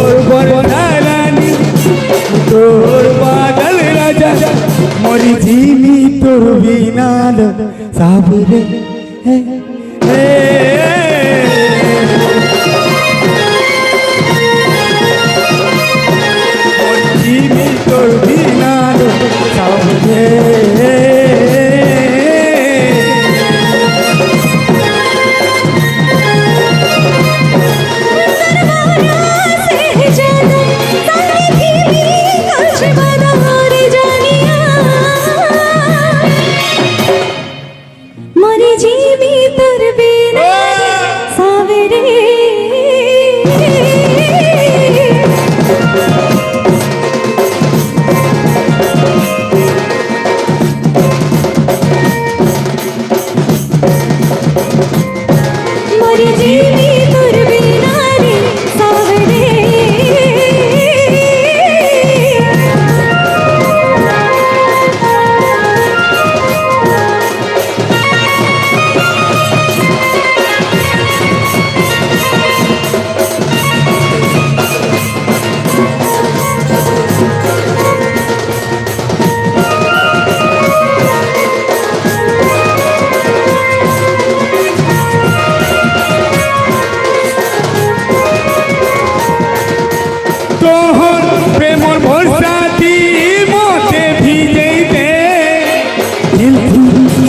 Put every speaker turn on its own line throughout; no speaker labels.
तोर बरदारानी तोर बादल राजा मोरी जीनी तोर बिना साबरे जीनी तोर बिना साबरे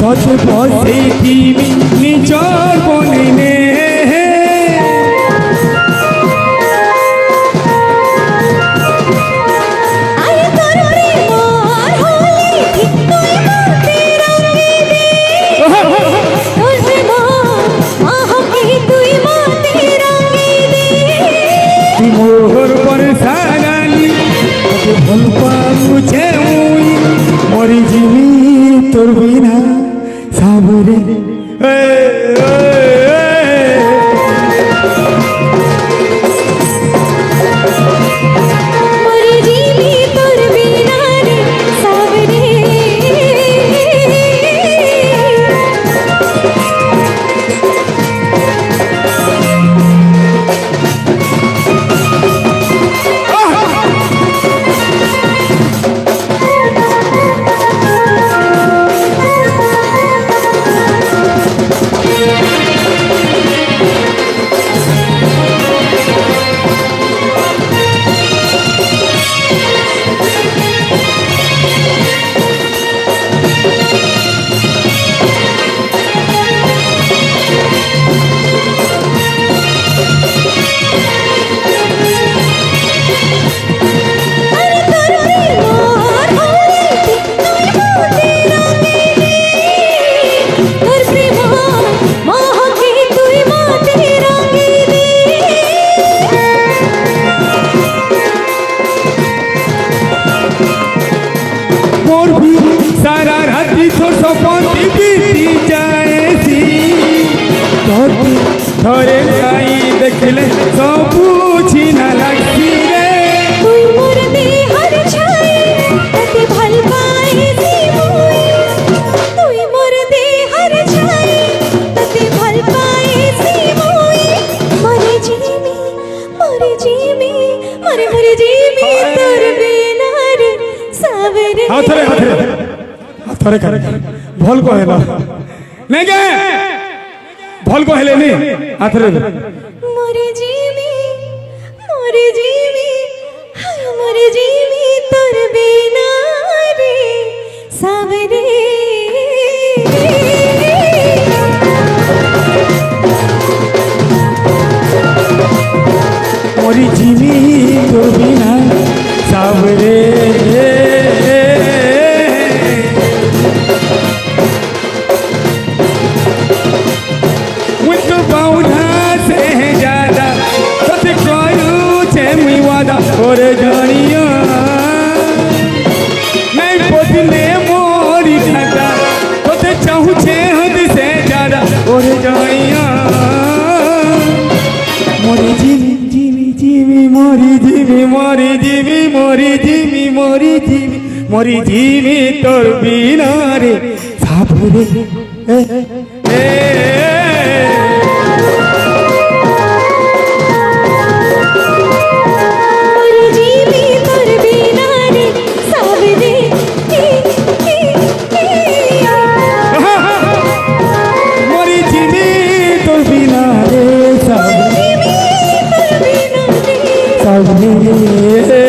बसे तीमी निचर बनिने मोहर पर सारानी भल पामुछे मरी जीवी तोर बिना साबरे सारा राती तो सपनी बीती जाए सी थोड़े जाई देखले सब छीना लगती रे
तुई मोर देहर छाई अति भल पाई सी मुई तुई मोर देहर छाई अति भल पाई सी मुई मरे जीवी मरे जीवी मरे मरे जीवी तोर बिना रे सावरे
हाथरे थरे करे भल को हेला नहीं के भल को हेले नहीं हाथरे
मोरे जीवी तोर बिना रे सावरे
मोरी जीवी तोर बिना सावरे और जानिया नहीं बदले मोरी खाता तो ते चाहूँ छे हद से ज्यादा और जानिया मोरी जीवी जीवी जीवी मोरी जीवी मोरी जीवी मोरी जीवी मोरी जीवी मोरी जीवी तोर बिना रे साबरे রে